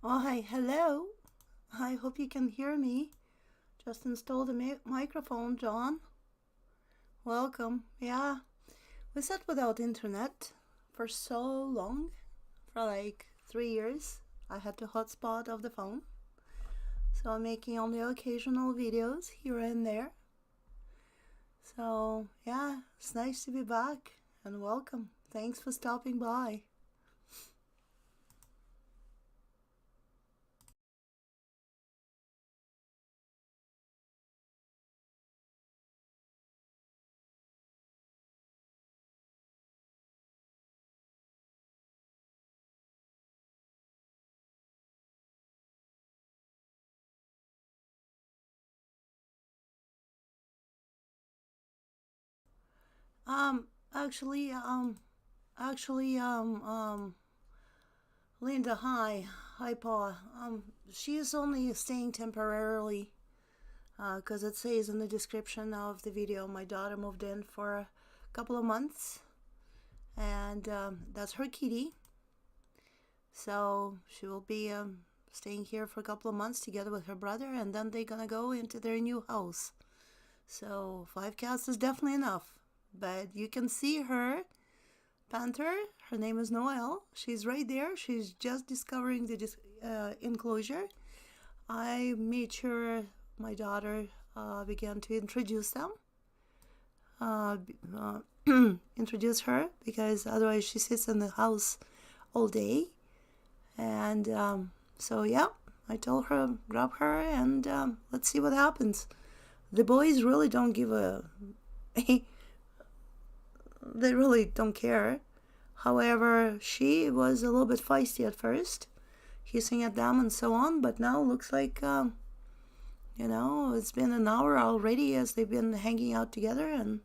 Oh, hi, hello. I hope you can hear me. Just installed a microphone, John. Welcome. Yeah, we sat without internet for so long, for like 3 years. I had to hotspot of the phone, so I'm making only occasional videos here and there. So, yeah, it's nice to be back and welcome. Thanks for stopping by. Um, actually, um, actually, Linda, hi. Hi, Paul. She is only staying temporarily because it says in the description of the video my daughter moved in for a couple of months, and that's her kitty. So she will be staying here for a couple of months together with her brother, and then they're gonna go into their new house. So 5 cats is definitely enough. But you can see her panther. Her name is Noel. She's right there. She's just discovering the enclosure. I made sure my daughter began to introduce them, uh, uh, introduce her, because otherwise she sits in the house all day. And so, yeah, I told her, grab her and let's see what happens. The boys really don't give a. They really don't care. However, she was a little bit feisty at first, hissing at them and so on, but now looks like it's been an hour already as they've been hanging out together, and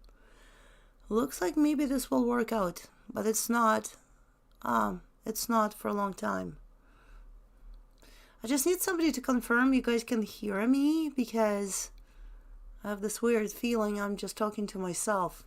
looks like maybe this will work out, but it's not. It's not for a long time. I just need somebody to confirm you guys can hear me because I have this weird feeling I'm just talking to myself.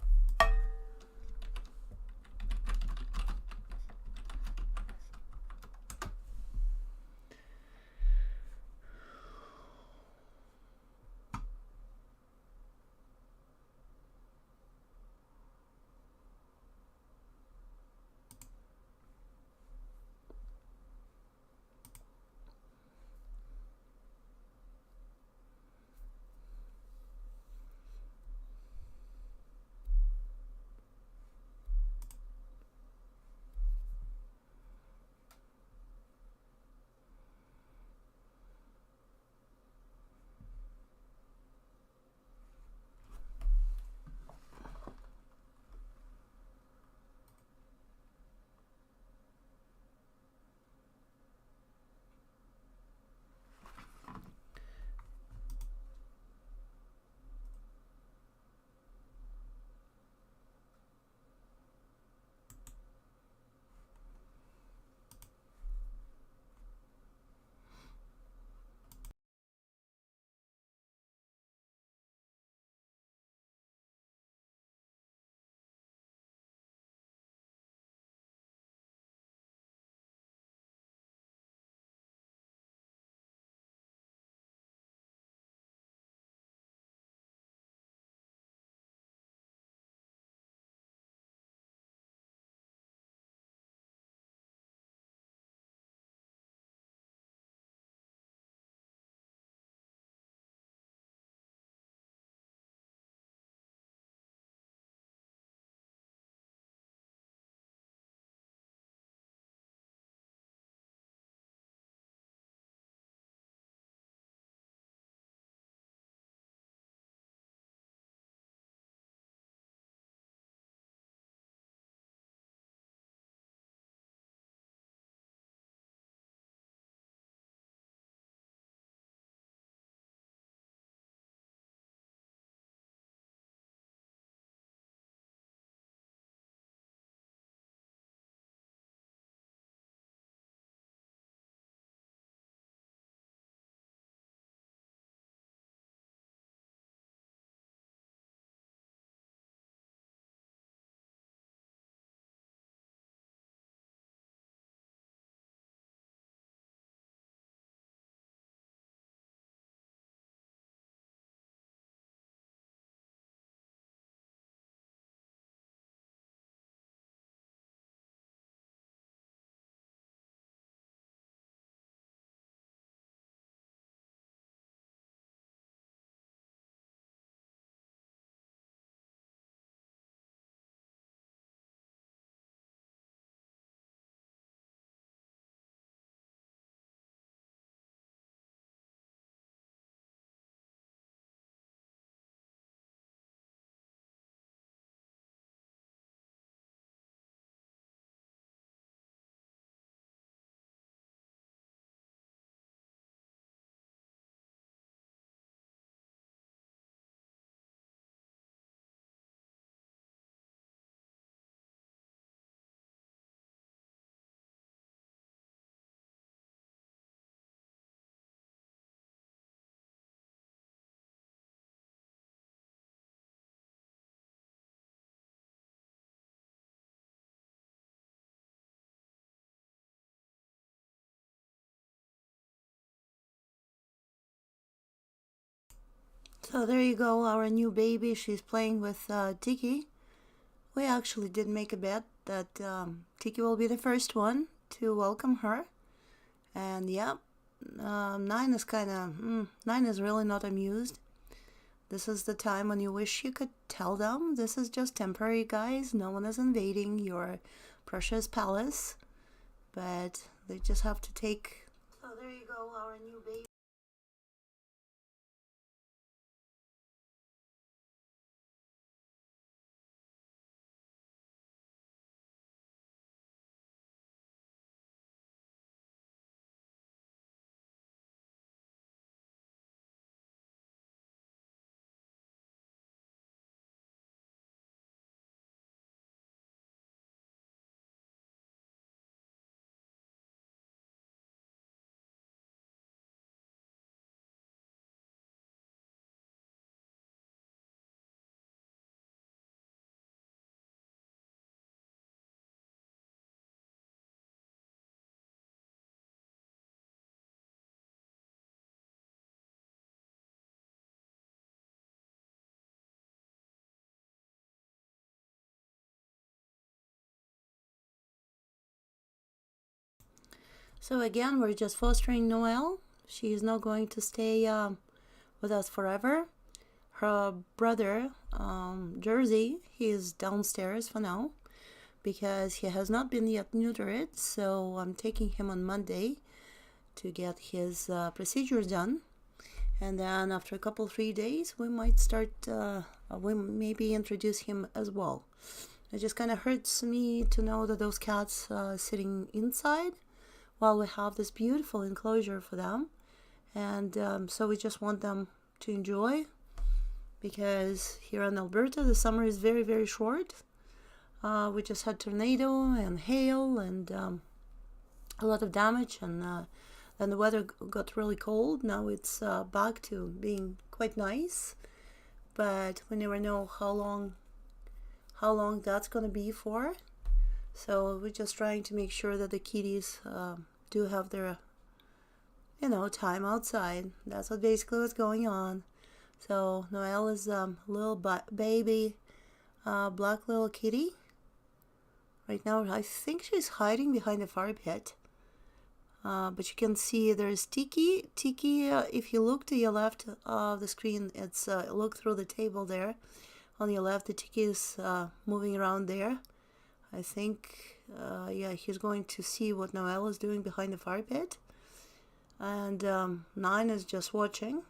So there you go, our new baby. She's playing with Tiki. We actually did make a bet that Tiki will be the first one to welcome her. And yeah, Nine is Nine is really not amused. This is the time when you wish you could tell them this is just temporary, guys. No one is invading your precious palace. But they just have to take... So there you go, our new baby. So again, we're just fostering Noel. She is not going to stay with us forever. Her brother, Jersey, he is downstairs for now because he has not been yet neutered. So I'm taking him on Monday to get his procedures done. And then after a couple 3 days, we might start, we maybe introduce him as well. It just kind of hurts me to know that those cats are sitting inside while we have this beautiful enclosure for them. And so we just want them to enjoy, because here in Alberta the summer is very, very short. We just had tornado and hail and a lot of damage, and then the weather got really cold. Now it's back to being quite nice, but we never know how long that's going to be for. So we're just trying to make sure that the kitties do have their, time outside. That's what basically what's going on. So Noel is a little baby black little kitty. Right now I think she's hiding behind the fire pit. But you can see there's Tiki. Tiki, if you look to your left of the screen, it's look through the table there. On your left, the Tiki is moving around there. I think, yeah, he's going to see what Noel is doing behind the fire pit. And Nine is just watching.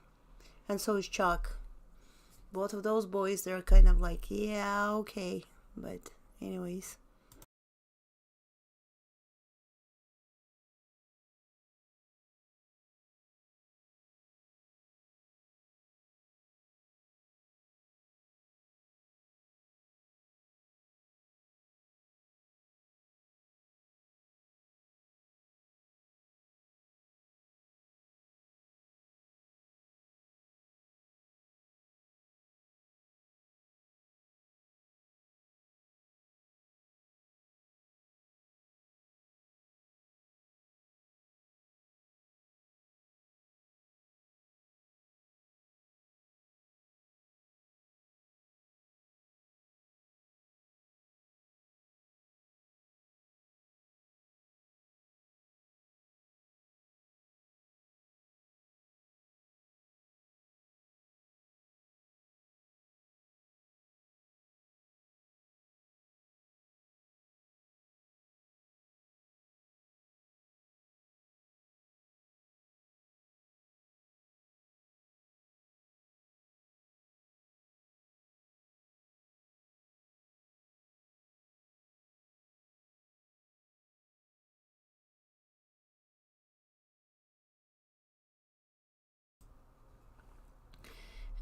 And so is Chuck. Both of those boys, they're kind of like, yeah, okay. But anyways.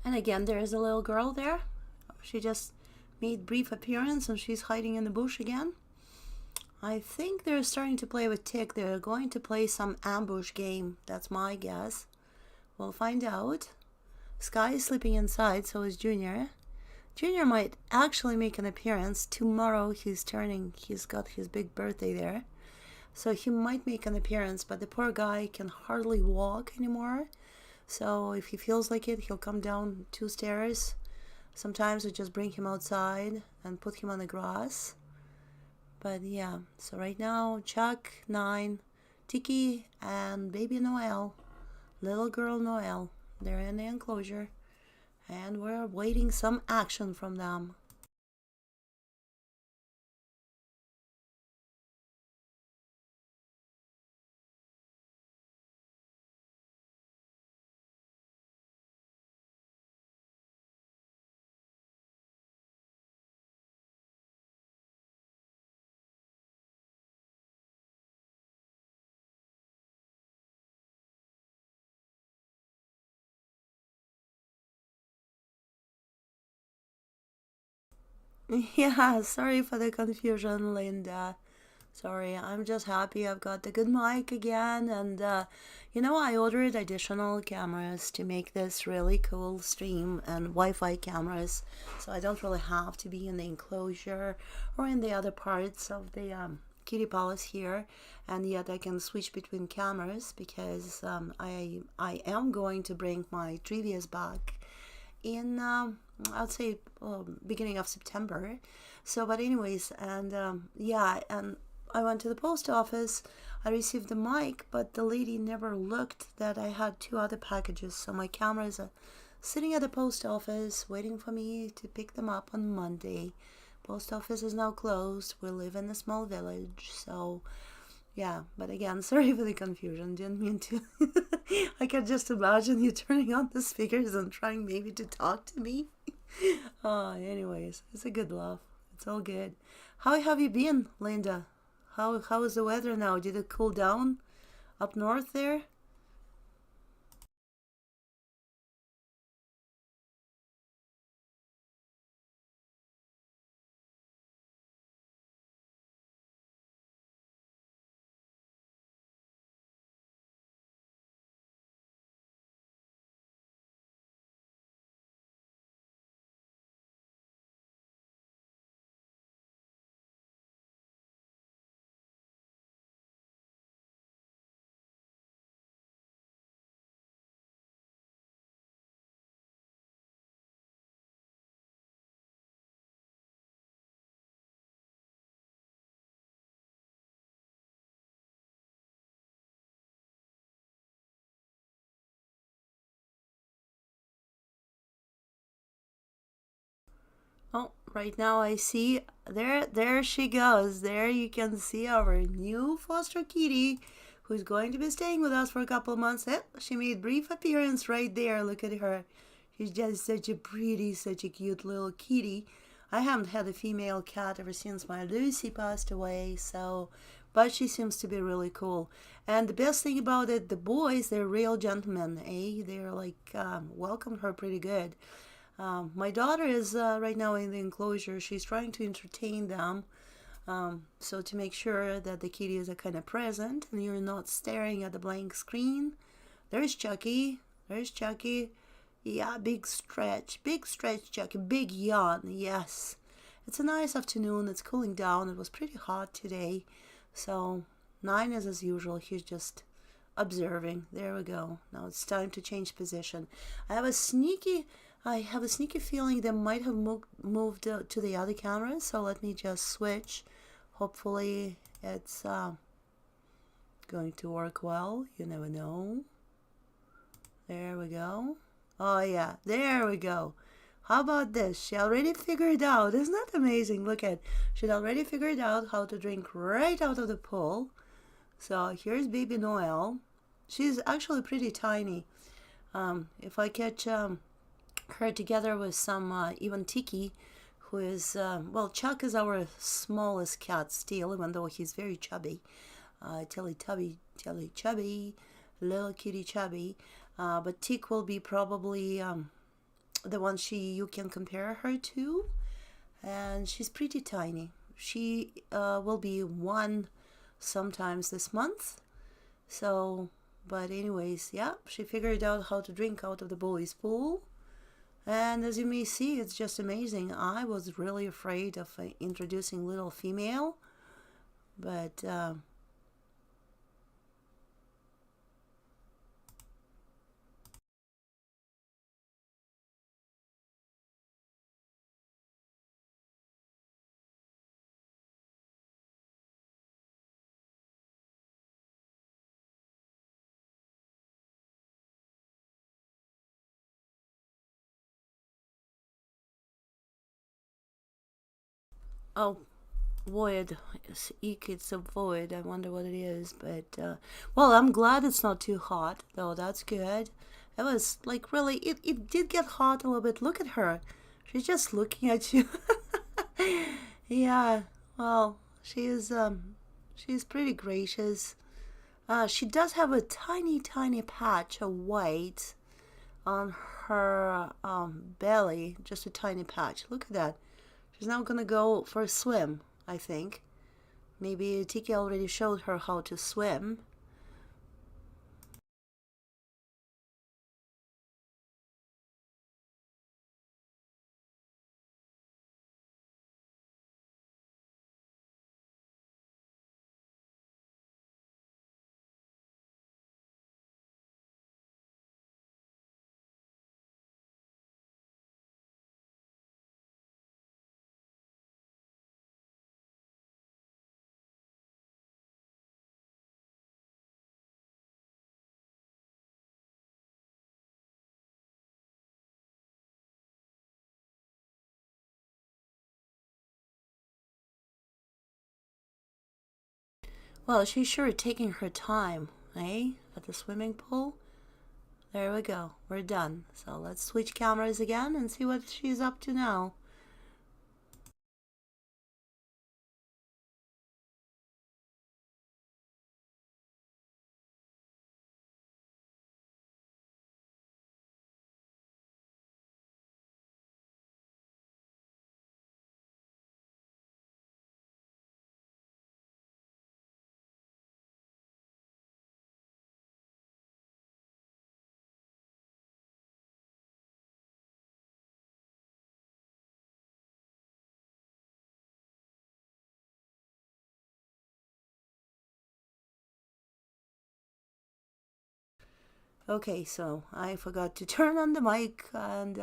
And again, there is a little girl there. She just made brief appearance and she's hiding in the bush again. I think they're starting to play with Tick. They're going to play some ambush game. That's my guess. We'll find out. Sky is sleeping inside, so is Junior. Junior might actually make an appearance. Tomorrow he's got his big birthday there. So he might make an appearance, but the poor guy can hardly walk anymore. So if he feels like it, he'll come down 2 stairs. Sometimes I just bring him outside and put him on the grass. But yeah, so right now, Chuck, 9, Tiki, and baby Noel, little girl Noel, they're in the enclosure. And we're waiting some action from them. Yeah, sorry for the confusion, Linda. Sorry, I'm just happy I've got the good mic again. And, I ordered additional cameras to make this really cool stream and Wi-Fi cameras. So I don't really have to be in the enclosure or in the other parts of the kitty palace here. And yet I can switch between cameras because I am going to bring my trivias back in I'd say beginning of September. So but anyways, and yeah, and I went to the post office. I received the mic, but the lady never looked that I had 2 other packages. So my cameras are sitting at the post office waiting for me to pick them up on Monday. Post office is now closed. We live in a small village, so yeah, but again, sorry for the confusion. Didn't mean to. I can just imagine you turning on the speakers and trying maybe to talk to me. Anyways, it's a good laugh. It's all good. How have you been, Linda? How is the weather now? Did it cool down up north there? Oh, right now I see there she goes. There you can see our new foster kitty who's going to be staying with us for a couple of months. She made brief appearance right there. Look at her. She's just such a pretty, such a cute little kitty. I haven't had a female cat ever since my Lucy passed away, so but she seems to be really cool. And the best thing about it, the boys, they're real gentlemen, eh? They're like welcome her pretty good. My daughter is right now in the enclosure. She's trying to entertain them. So to make sure that the kitties are kind of present and you're not staring at the blank screen. There's Chucky. There's Chucky. Yeah, big stretch, Chucky, big yawn. Yes, it's a nice afternoon. It's cooling down. It was pretty hot today. So 9 is as usual. He's just observing. There we go. Now it's time to change position. I have a sneaky feeling they might have moved to the other camera, so let me just switch. Hopefully it's going to work well. You never know. There we go. Oh yeah, there we go. How about this? She already figured out. Isn't that amazing? Look at, she'd already figured out how to drink right out of the pool. So here's baby Noel. She's actually pretty tiny. If I catch her together with some even Tiki, who is well, Chuck is our smallest cat still, even though he's very chubby, telly chubby, little kitty chubby. But Tik will be probably the one you can compare her to, and she's pretty tiny. She will be 1 sometimes this month. So, but anyways, yeah, she figured out how to drink out of the boys' pool. And as you may see, it's just amazing. I was really afraid of introducing little female, but Oh, void. Eek, it's a void. I wonder what it is. But, well, I'm glad it's not too hot, though. That's good. It was, like, really, it did get hot a little bit. Look at her. She's just looking at you. Yeah, well, she's pretty gracious. She does have a tiny, tiny patch of white on her belly, just a tiny patch. Look at that. She's now gonna go for a swim, I think. Maybe Tiki already showed her how to swim. Well, she's sure taking her time, eh? At the swimming pool. There we go. We're done. So let's switch cameras again and see what she's up to now. Okay, so I forgot to turn on the mic, and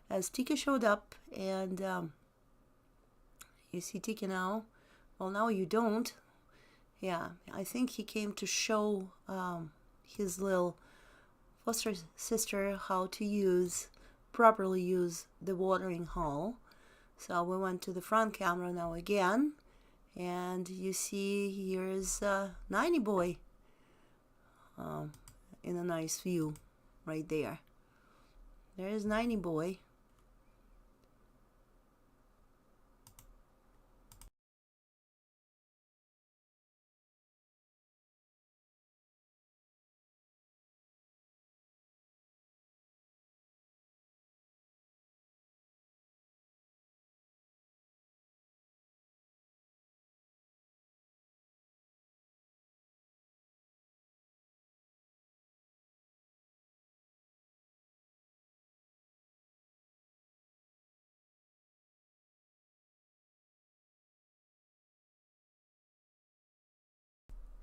as Tika showed up, and you see Tika now. Well, now you don't. Yeah, I think he came to show his little foster sister how to properly use the watering hole. So we went to the front camera now again, and you see here's 90 boy in a nice view right there. There's 90 boy.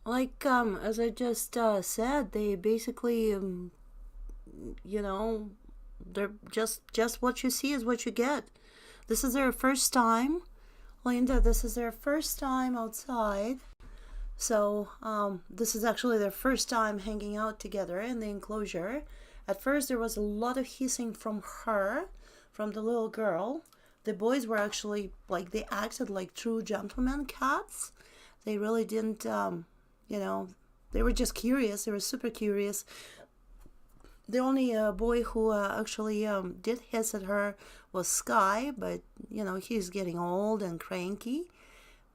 Like as I just said, they basically you know, they're just what you see is what you get. This is their first time, Linda. This is their first time outside. So this is actually their first time hanging out together in the enclosure. At first, there was a lot of hissing from her, from the little girl. The boys were actually like they acted like true gentlemen cats. They really didn't, you know, they were just curious. They were super curious. The only boy who actually did hiss at her was Sky, but you know he's getting old and cranky.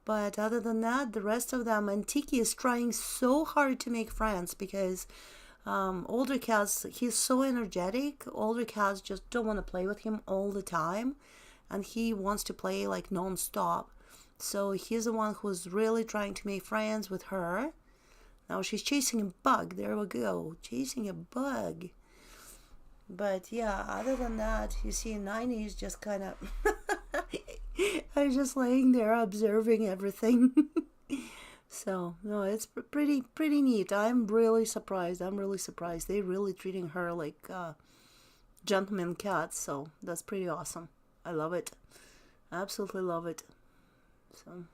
But other than that, the rest of them, and Tiki is trying so hard to make friends because older cats, he's so energetic. Older cats just don't want to play with him all the time, and he wants to play like non-stop. So he's the one who's really trying to make friends with her. Now she's chasing a bug. There we go, chasing a bug. But yeah, other than that, you see, 90 is just kind of. I'm just laying there observing everything. So no, it's pretty neat. I'm really surprised. I'm really surprised. They really treating her like gentleman cats. So that's pretty awesome. I love it. Absolutely love it. So.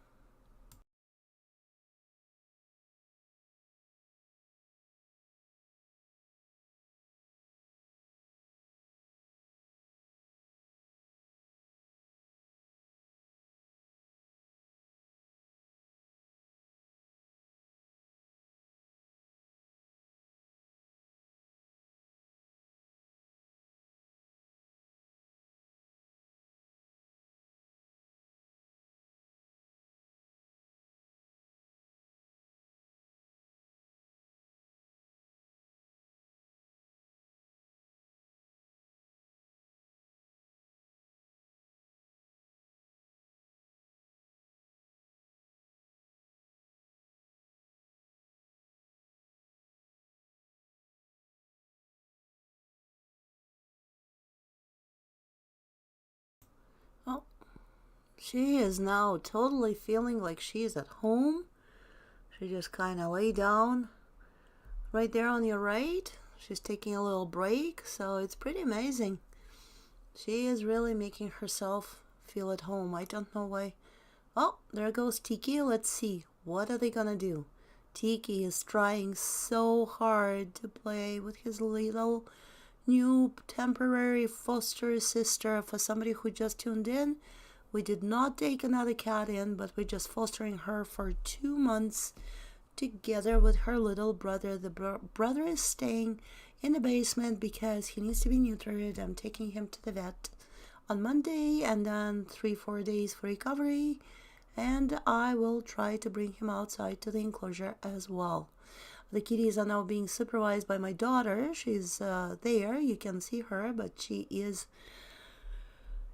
She is now totally feeling like she's at home. She just kind of lay down right there on your right. She's taking a little break, so it's pretty amazing. She is really making herself feel at home. I don't know why. Oh, there goes Tiki. Let's see. What are they gonna do? Tiki is trying so hard to play with his little new temporary foster sister. For somebody who just tuned in, we did not take another cat in, but we're just fostering her for 2 months together with her little brother. The brother is staying in the basement because he needs to be neutered. I'm taking him to the vet on Monday and then 3-4 days for recovery, and I will try to bring him outside to the enclosure as well. The kitties are now being supervised by my daughter. She's there, you can see her, but she is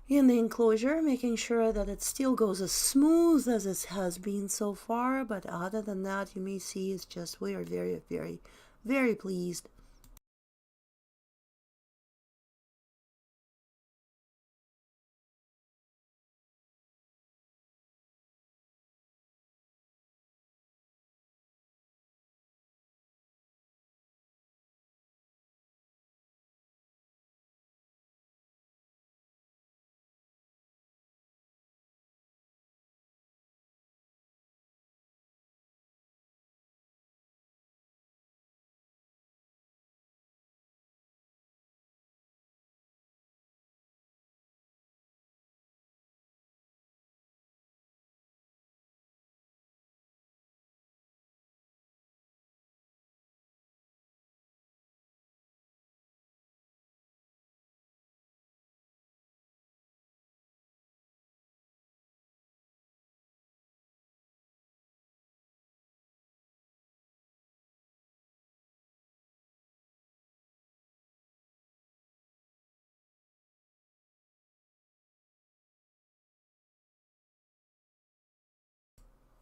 in the enclosure, making sure that it still goes as smooth as it has been so far. But other than that, you may see it's just we are very, very, very pleased.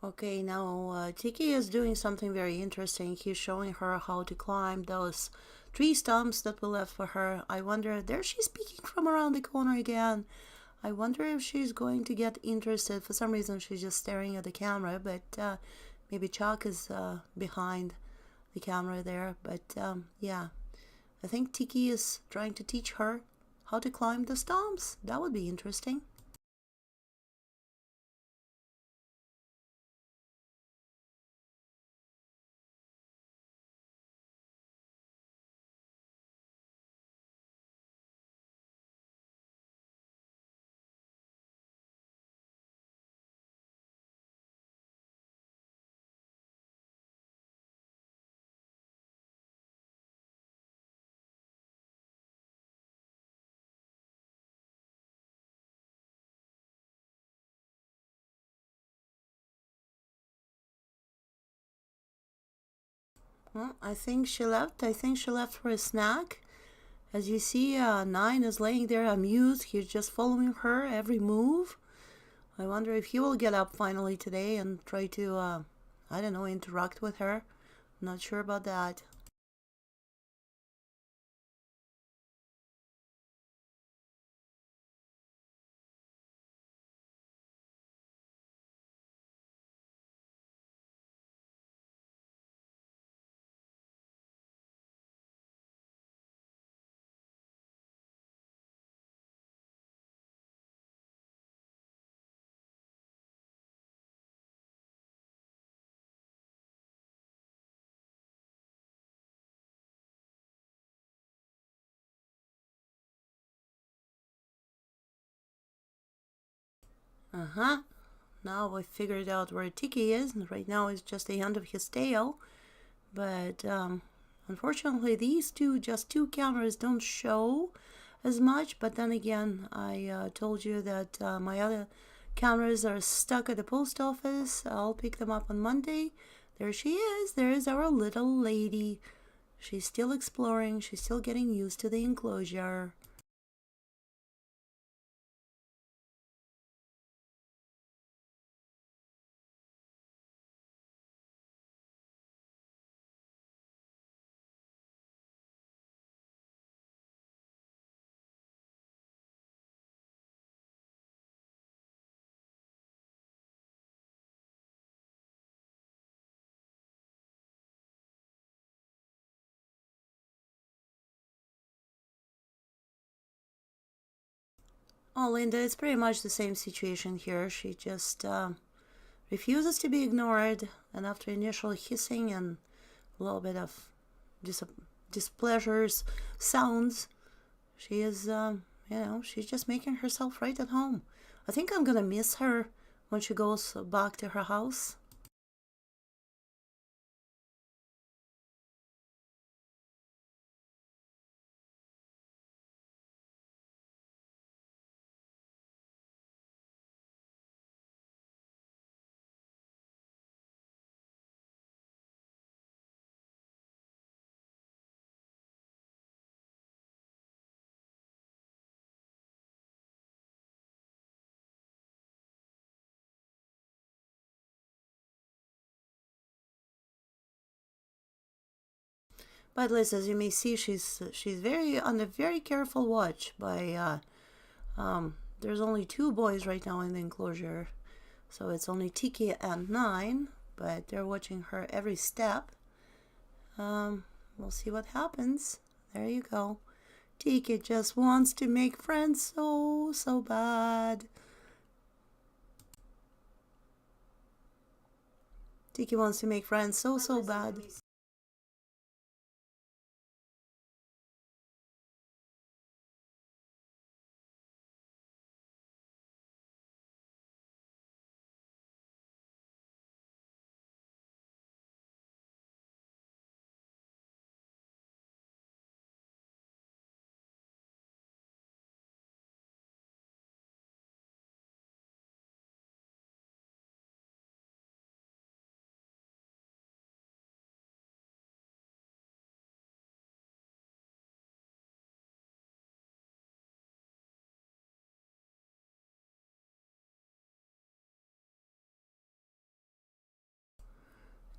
Okay, now Tiki is doing something very interesting. He's showing her how to climb those tree stumps that we left for her. I wonder, there she's peeking from around the corner again. I wonder if she's going to get interested. For some reason, she's just staring at the camera, but maybe Chuck is behind the camera there. But yeah, I think Tiki is trying to teach her how to climb the stumps. That would be interesting. Well, I think she left. I think she left for a snack. As you see, Nine is laying there amused. He's just following her every move. I wonder if he will get up finally today and try to, I don't know, interact with her. I'm not sure about that. Uh-huh. Now we figured out where Tiki is, and right now it's just the end of his tail. But unfortunately, these just two cameras don't show as much. But then again, I told you that my other cameras are stuck at the post office. I'll pick them up on Monday. There she is. There is our little lady. She's still exploring. She's still getting used to the enclosure. Oh, Linda, it's pretty much the same situation here. She just refuses to be ignored, and after initial hissing and a little bit of dis- displeasures, sounds, she is, she's just making herself right at home. I think I'm gonna miss her when she goes back to her house. But Liz, as you may see, she's very on a very careful watch. There's only two boys right now in the enclosure, so it's only Tiki and Nine, but they're watching her every step. We'll see what happens. There you go. Tiki just wants to make friends so bad. Tiki wants to make friends so bad.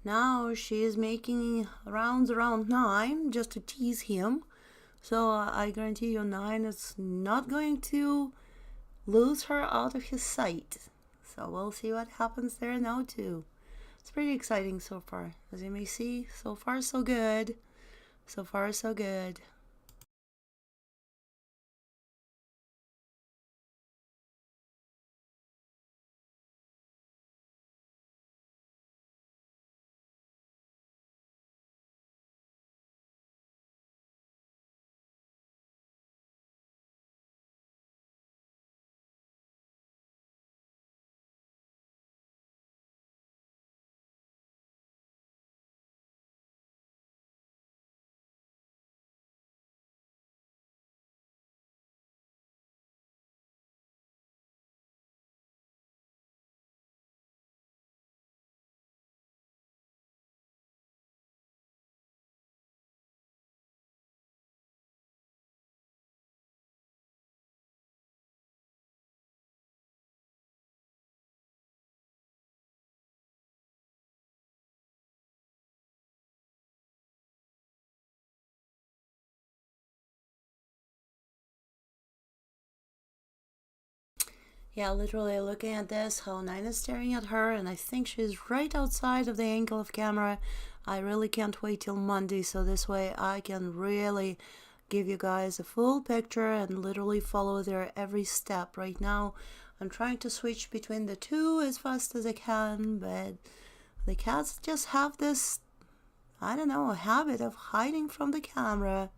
Now she is making rounds around Nine just to tease him. So I guarantee you, Nine is not going to lose her out of his sight. So we'll see what happens there now too. It's pretty exciting so far. As you may see, so far so good. So far so good. Yeah, literally looking at this, how Nine is staring at her, and I think she's right outside of the angle of camera. I really can't wait till Monday, so this way I can really give you guys a full picture and literally follow their every step. Right now, I'm trying to switch between the two as fast as I can, but the cats just have this, I don't know, a habit of hiding from the camera.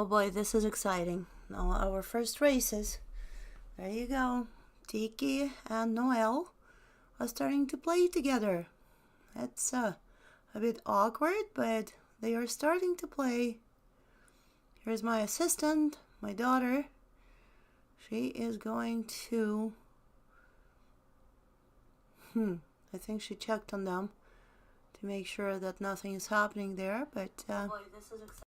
Oh boy, this is exciting. Now our first races. There you go. Tiki and Noel are starting to play together. It's a bit awkward, but they are starting to play. Here's my assistant, my daughter. She is going to... I think she checked on them to make sure that nothing is happening there, but... oh boy, this is exciting.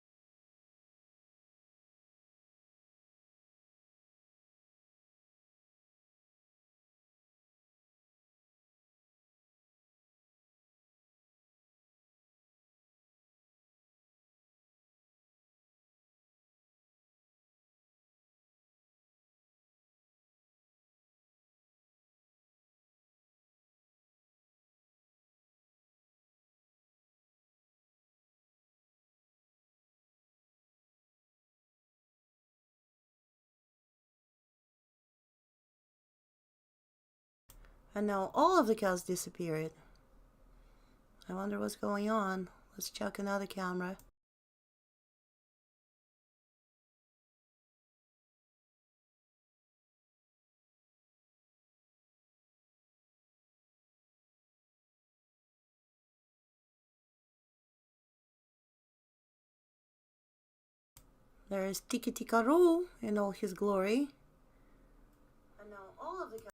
And now all of the cats disappeared. I wonder what's going on. Let's check another camera. There's Tiki Tikaru in all his glory. And now all of the cats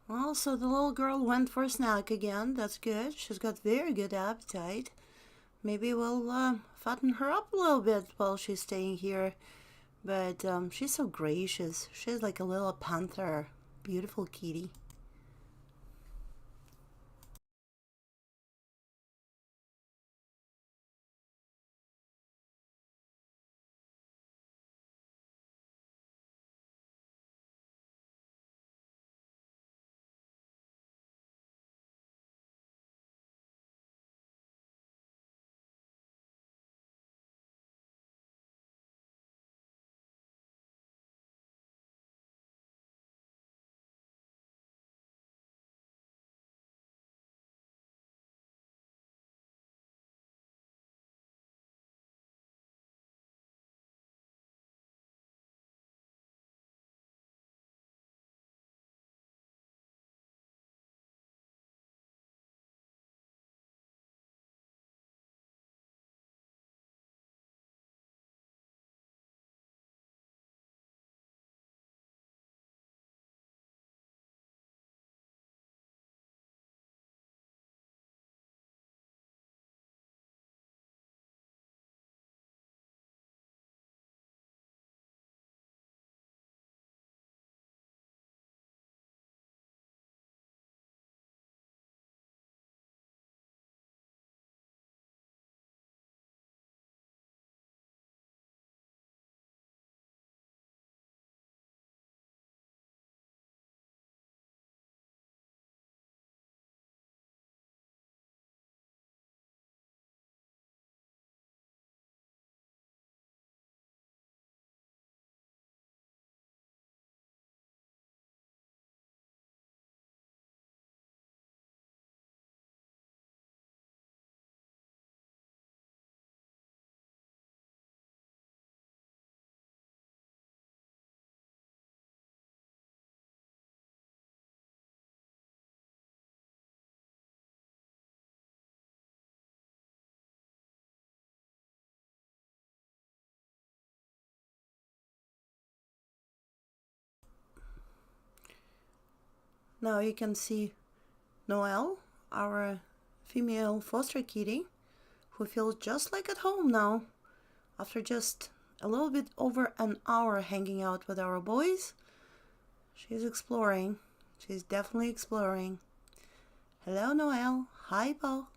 Well, so the little girl went for a snack again. That's good. She's got very good appetite. Maybe we'll fatten her up a little bit while she's staying here. But she's so gracious. She's like a little panther. Beautiful kitty. Now you can see Noel, our female foster kitty, who feels just like at home now. After just a little bit over an hour hanging out with our boys, she's exploring. She's definitely exploring. Hello, Noel. Hi, Paul.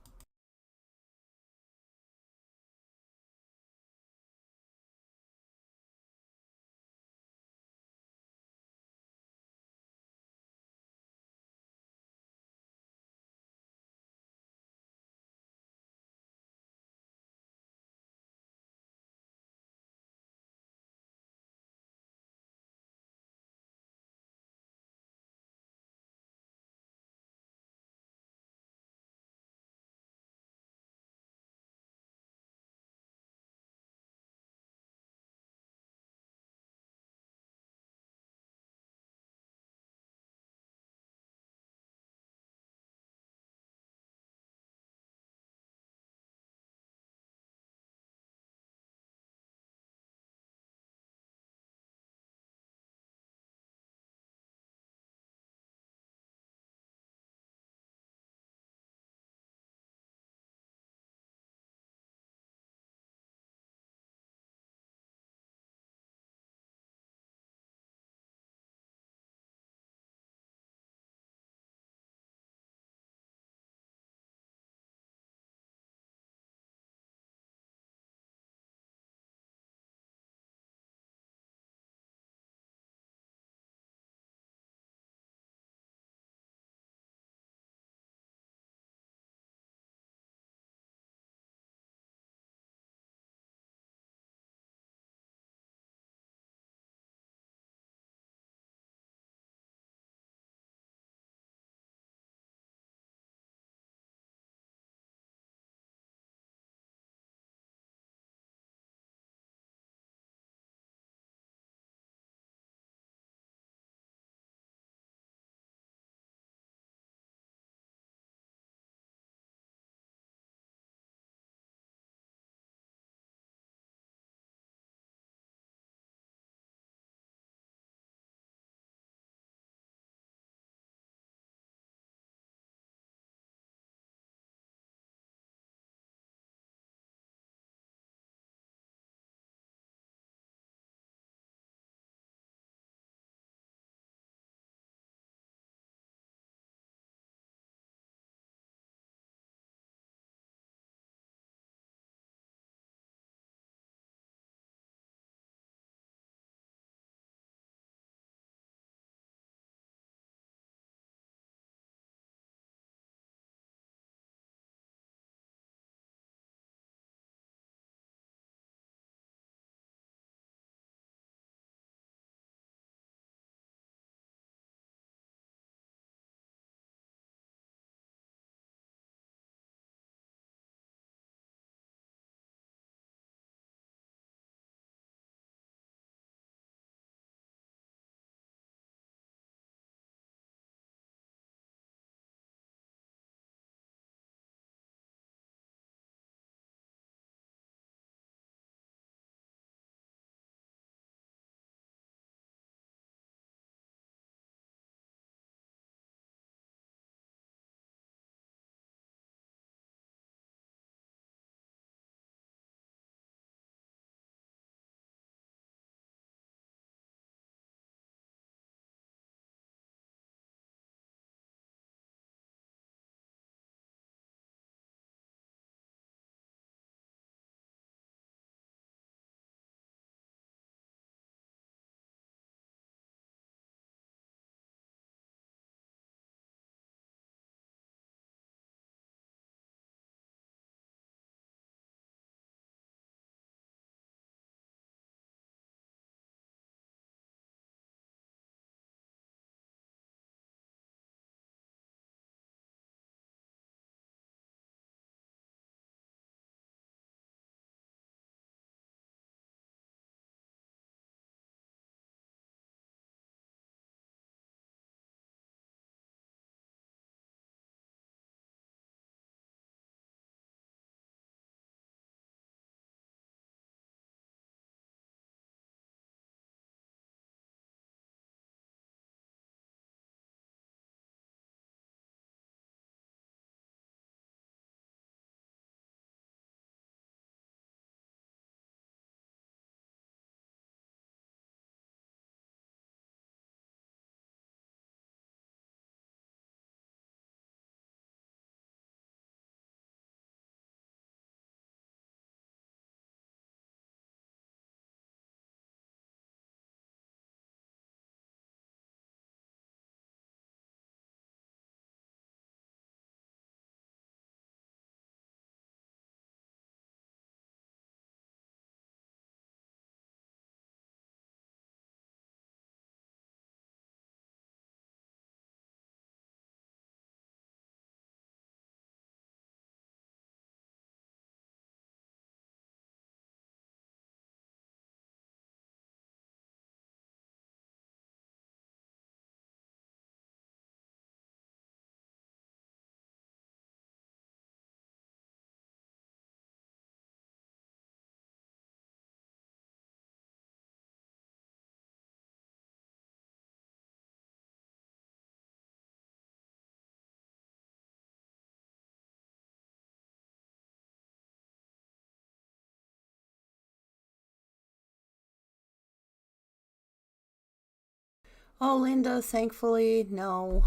Oh, Linda, thankfully, no,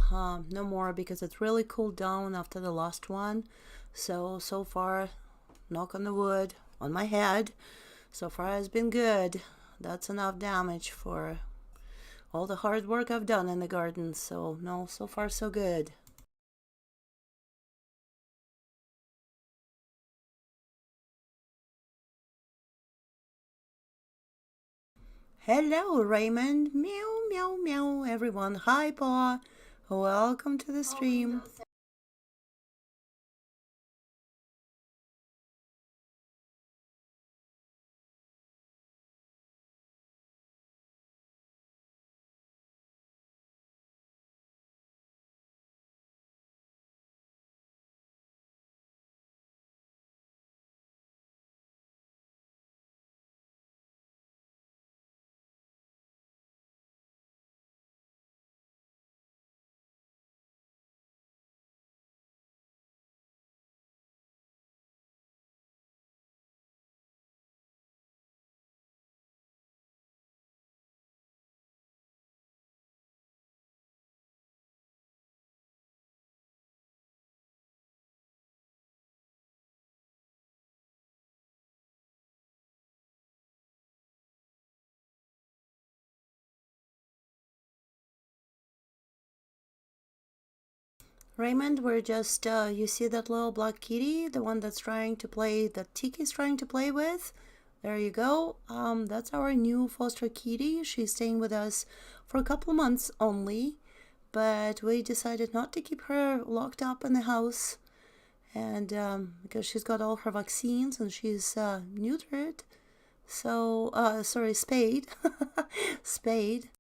no more because it really cooled down after the last one. So far, knock on the wood, on my head, so far it's been good. That's enough damage for all the hard work I've done in the garden. So, no, so far so good. Hello, Raymond. Meow, meow, meow, everyone. Hi, Paw. Welcome to the stream. Raymond, we're just, you see that little black kitty, the one that's trying to play, that Tiki's trying to play with? There you go. That's our new foster kitty. She's staying with us for a couple of months only, but we decided not to keep her locked up in the house, and because she's got all her vaccines and she's neutered. So, sorry, spayed. Spayed.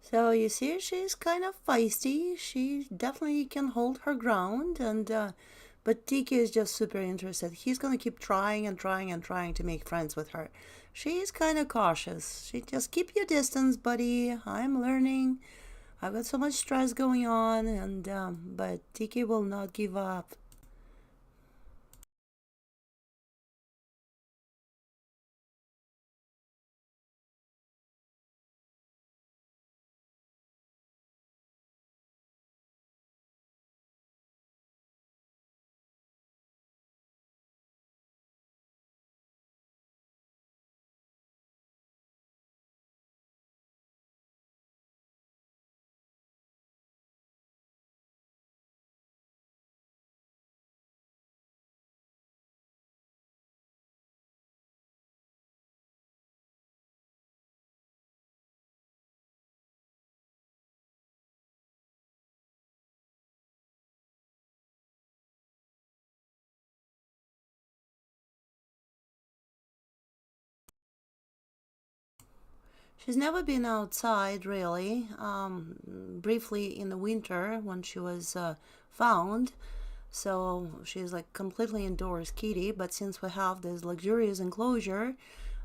So you see, she's kind of feisty. She definitely can hold her ground, and but Tiki is just super interested. He's gonna keep trying and trying and trying to make friends with her. She's kind of cautious. She just keep your distance, buddy. I'm learning. I've got so much stress going on, and but Tiki will not give up. She's never been outside really. Briefly in the winter when she was found. So she's like completely indoors kitty. But since we have this luxurious enclosure,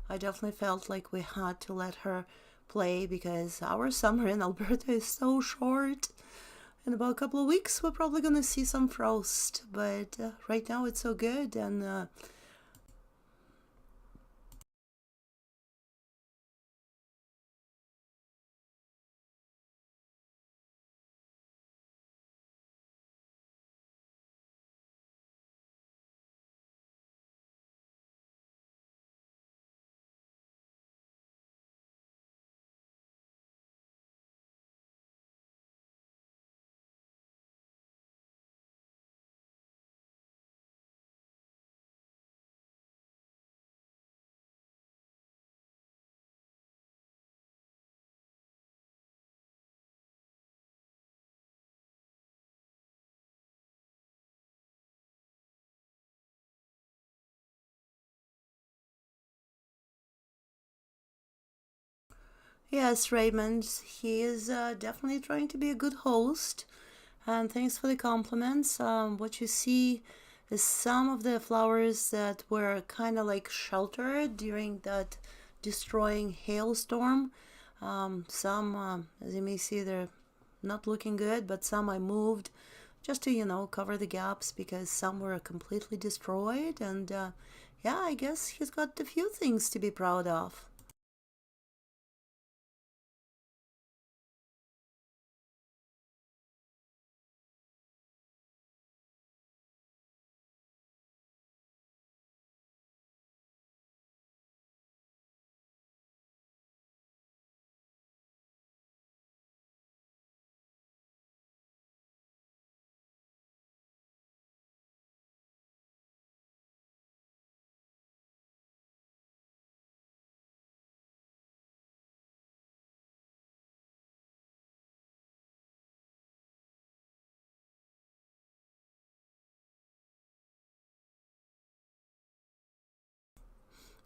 I definitely felt like we had to let her play because our summer in Alberta is so short. In about a couple of weeks, we're probably gonna see some frost. But right now it's so good, and Yes, Raymond, he is definitely trying to be a good host. And thanks for the compliments. What you see is some of the flowers that were kind of like sheltered during that destroying hailstorm. Some, as you may see, they're not looking good, but some I moved just to, cover the gaps because some were completely destroyed. And yeah, I guess he's got a few things to be proud of.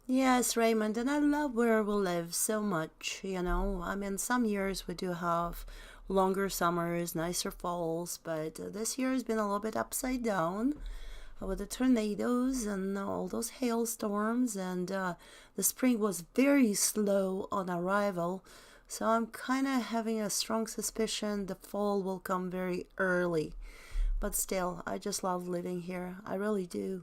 Yes, Raymond, and I love where we live so much, I mean, some years we do have longer summers, nicer falls, but this year has been a little bit upside down with the tornadoes and all those hailstorms, and the spring was very slow on arrival. So I'm kind of having a strong suspicion the fall will come very early. But still, I just love living here. I really do.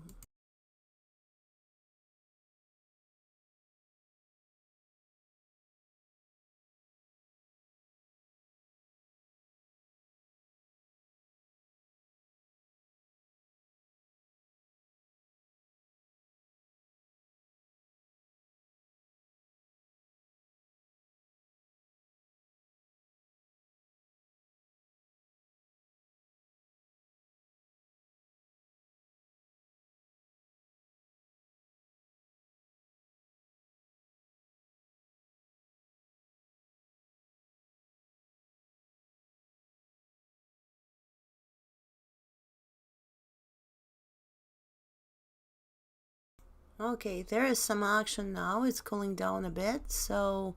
Okay, there is some action now. It's cooling down a bit, so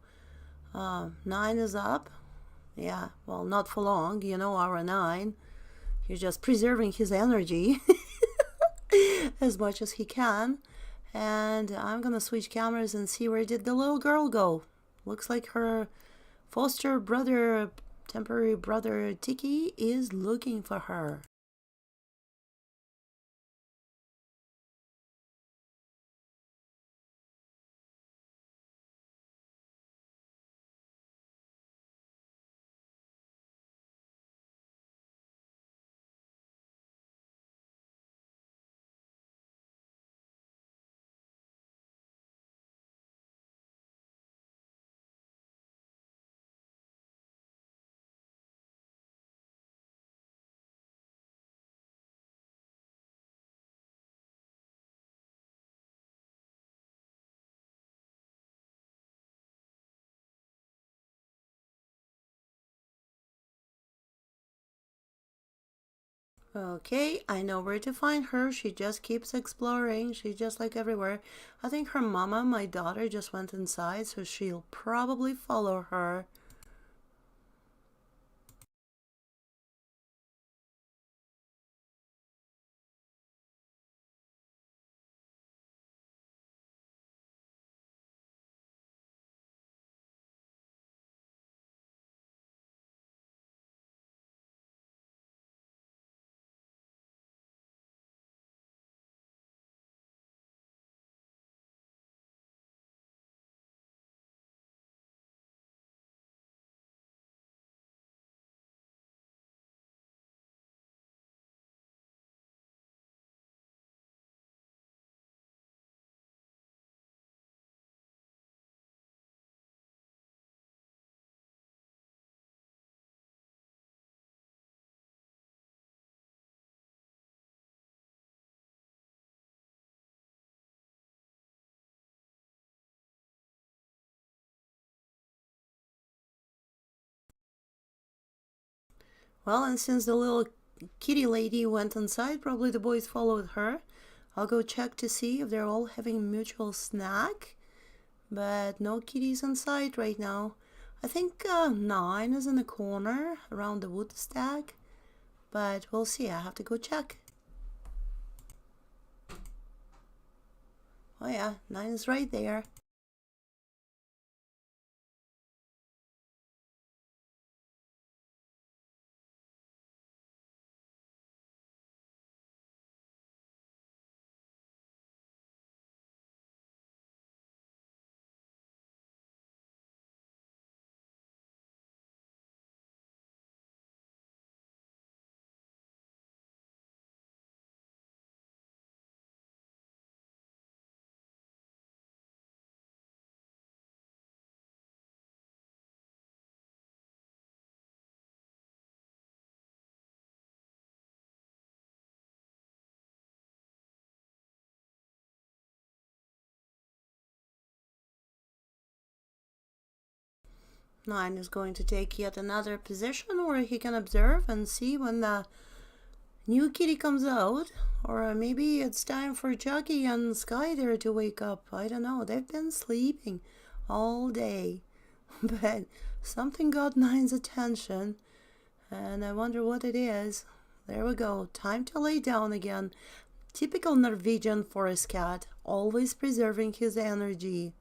9 is up. Yeah, well, not for long, hour 9. He's just preserving his energy as much as he can. And I'm gonna switch cameras and see where did the little girl go. Looks like her foster brother, temporary brother Tiki, is looking for her. Okay, I know where to find her. She just keeps exploring. She's just like everywhere. I think her mama, my daughter, just went inside, so she'll probably follow her. Well, and since the little kitty lady went inside, probably the boys followed her. I'll go check to see if they're all having mutual snack. But no kitties in sight right now. I think 9 is in the corner around the wood stack, but we'll see. I have to go check. Oh yeah, 9 is right there. Nine is going to take yet another position where he can observe and see when the new kitty comes out. Or maybe it's time for Chucky and Sky there to wake up. I don't know. They've been sleeping all day. But something got Nine's attention, and I wonder what it is. There we go. Time to lay down again. Typical Norwegian forest cat, always preserving his energy.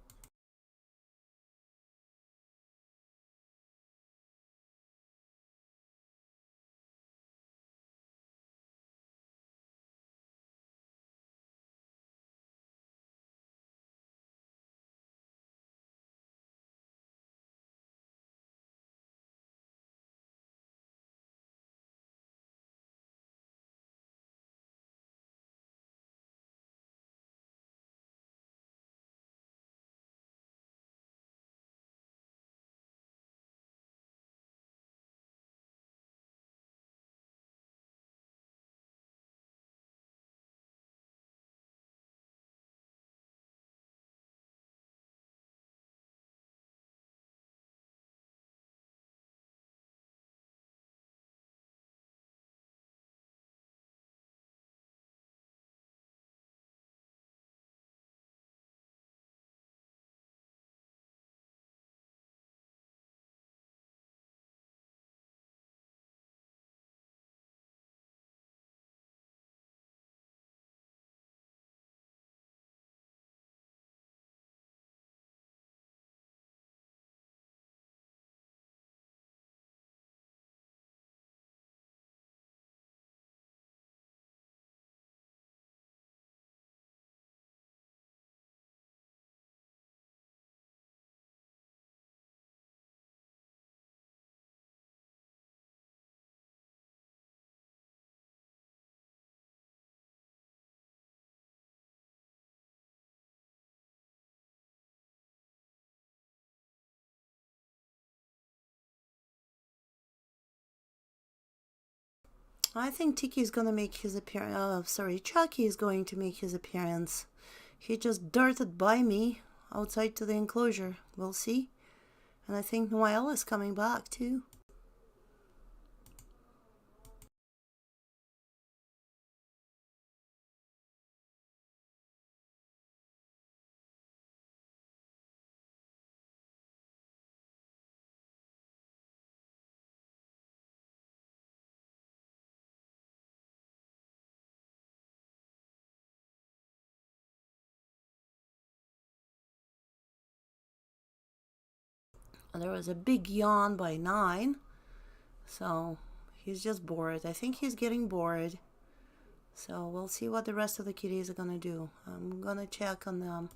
I think Tiki's gonna make his appearance. Sorry, Chucky is going to make his appearance. He just darted by me outside to the enclosure. We'll see. And I think Noel is coming back too. There was a big yawn by 9, so he's just bored. I think he's getting bored. So we'll see what the rest of the kitties are gonna do. I'm gonna check on them.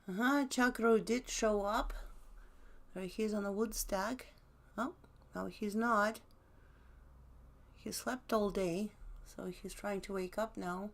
Chakro did show up. There he is on the wood stack. Oh, no, he's not. He slept all day, so he's trying to wake up now.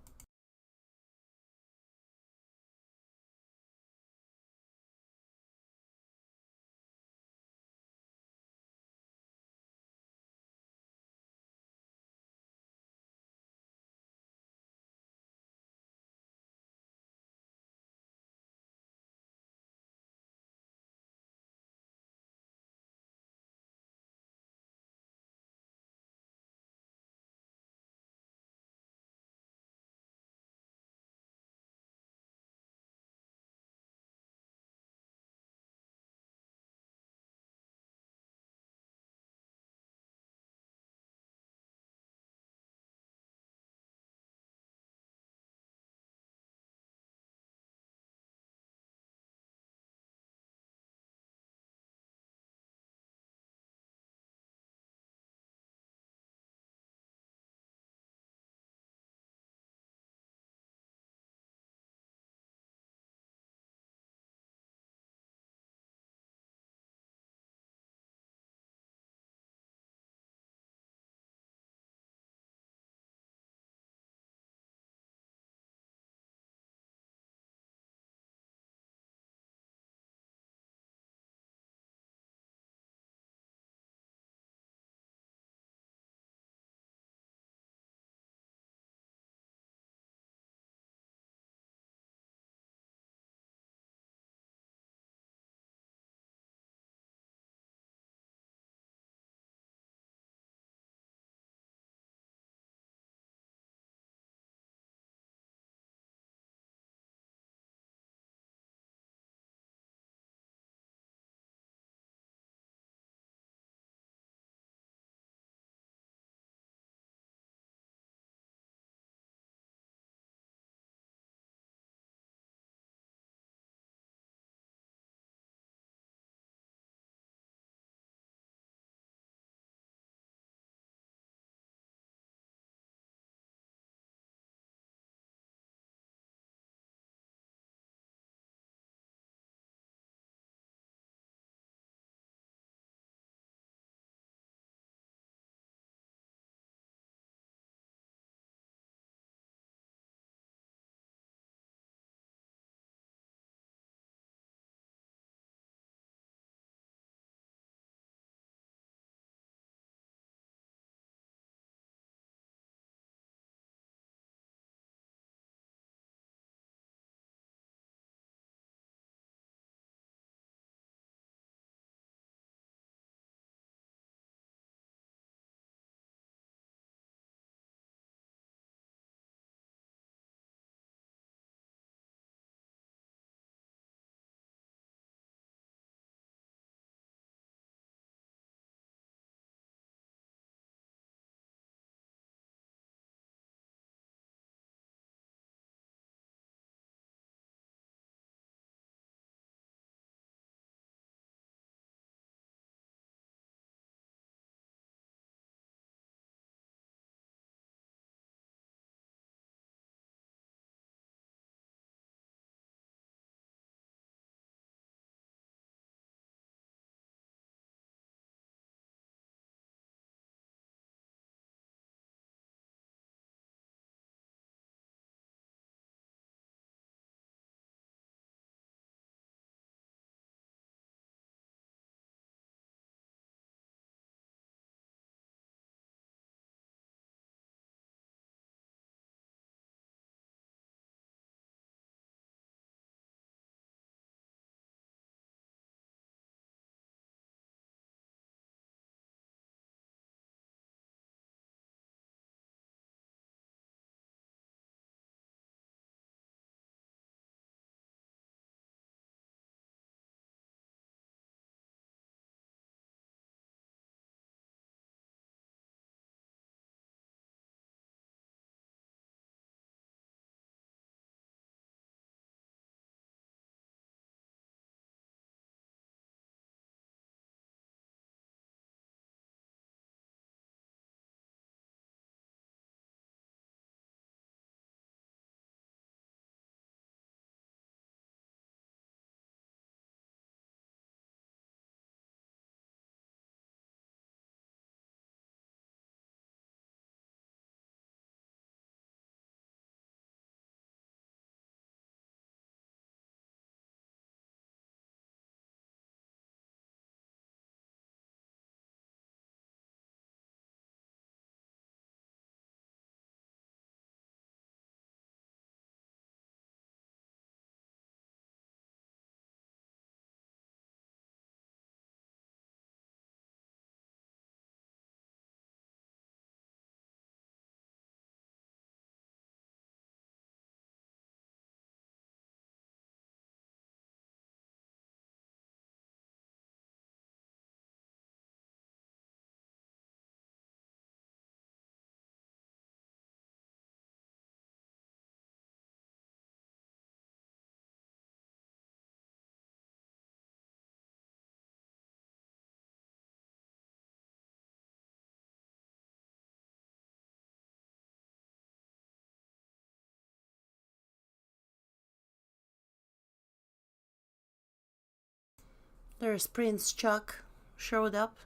There's Prince Chuck. Showed up.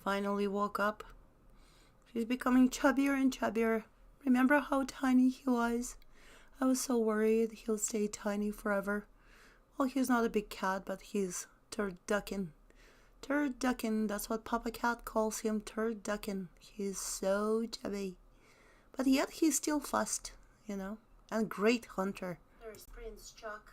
Finally woke up. He's becoming chubbier and chubbier. Remember how tiny he was? I was so worried he'll stay tiny forever. Well, he's not a big cat, but he's turducken. Turducken, that's what Papa Cat calls him, turducken. He's so chubby. But yet he's still fussed, you know, and great hunter. There's Prince Chuck.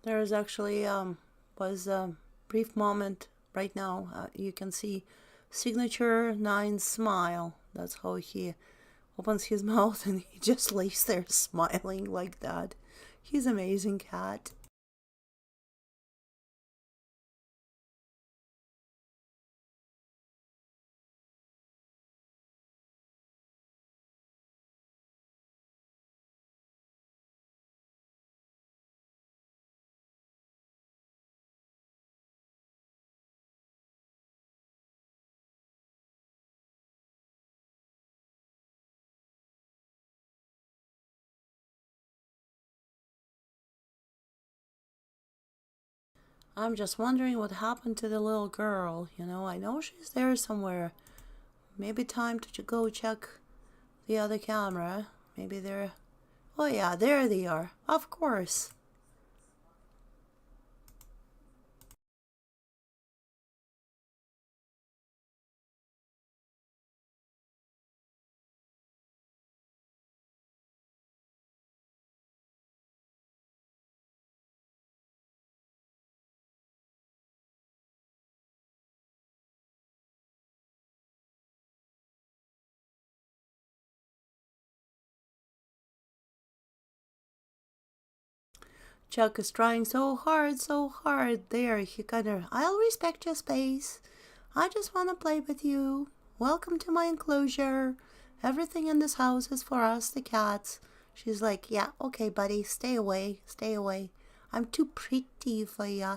There's actually was a brief moment right now. You can see signature 9 smile. That's how he opens his mouth and he just lays there smiling like that. He's an amazing cat. I'm just wondering what happened to the little girl. I know she's there somewhere. Maybe time to go check the other camera. Maybe they're. Oh, yeah, there they are. Of course. Chuck is trying so hard, so hard. There, he kind of. I'll respect your space. I just want to play with you. Welcome to my enclosure. Everything in this house is for us, the cats. She's like, yeah, okay, buddy, stay away, stay away. I'm too pretty for ya.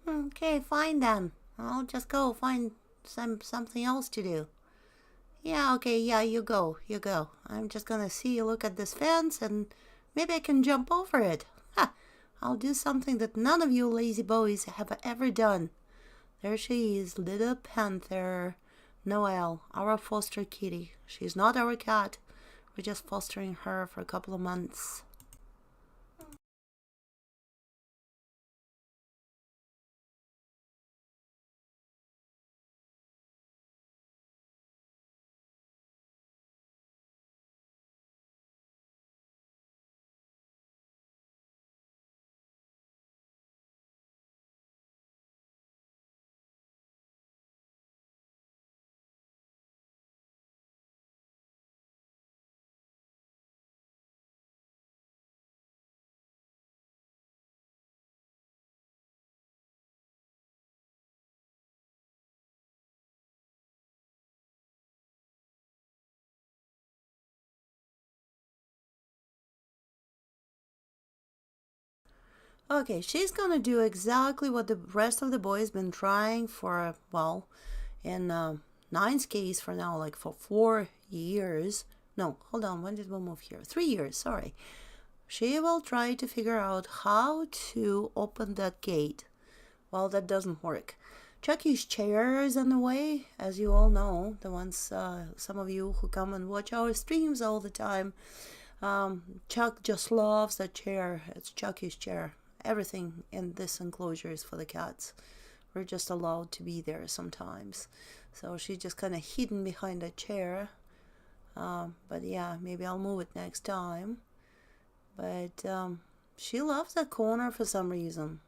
Okay, fine then. I'll just go find something else to do. Yeah, okay, yeah, you go, you go. I'm just gonna see you look at this fence and maybe I can jump over it. Ha! I'll do something that none of you lazy boys have ever done. There she is, little panther. Noel, our foster kitty. She's not our cat. We're just fostering her for a couple of months. Okay, she's gonna do exactly what the rest of the boys been trying for, well, in Nine's case for now, like for 4 years. No, hold on, when did we move here? 3 years, sorry. She will try to figure out how to open that gate. Well, that doesn't work. Chucky's chair is in the way, as you all know. The ones, some of you who come and watch our streams all the time. Chuck just loves that chair. It's Chucky's chair. Everything in this enclosure is for the cats. We're just allowed to be there sometimes. So she's just kind of hidden behind a chair. But yeah, maybe I'll move it next time. But she loves that corner for some reason.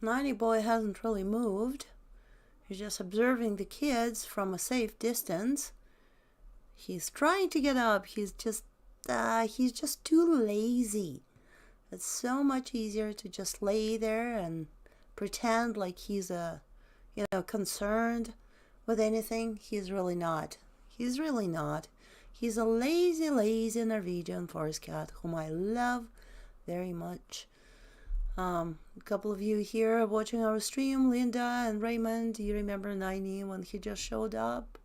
90 boy hasn't really moved. He's just observing the kids from a safe distance. He's trying to get up. He's just too lazy. It's so much easier to just lay there and pretend like he's concerned with anything. He's really not. He's really not. He's a lazy Norwegian forest cat whom I love very much. A couple of you here watching our stream, Linda and Raymond, do you remember 90 when he just showed up?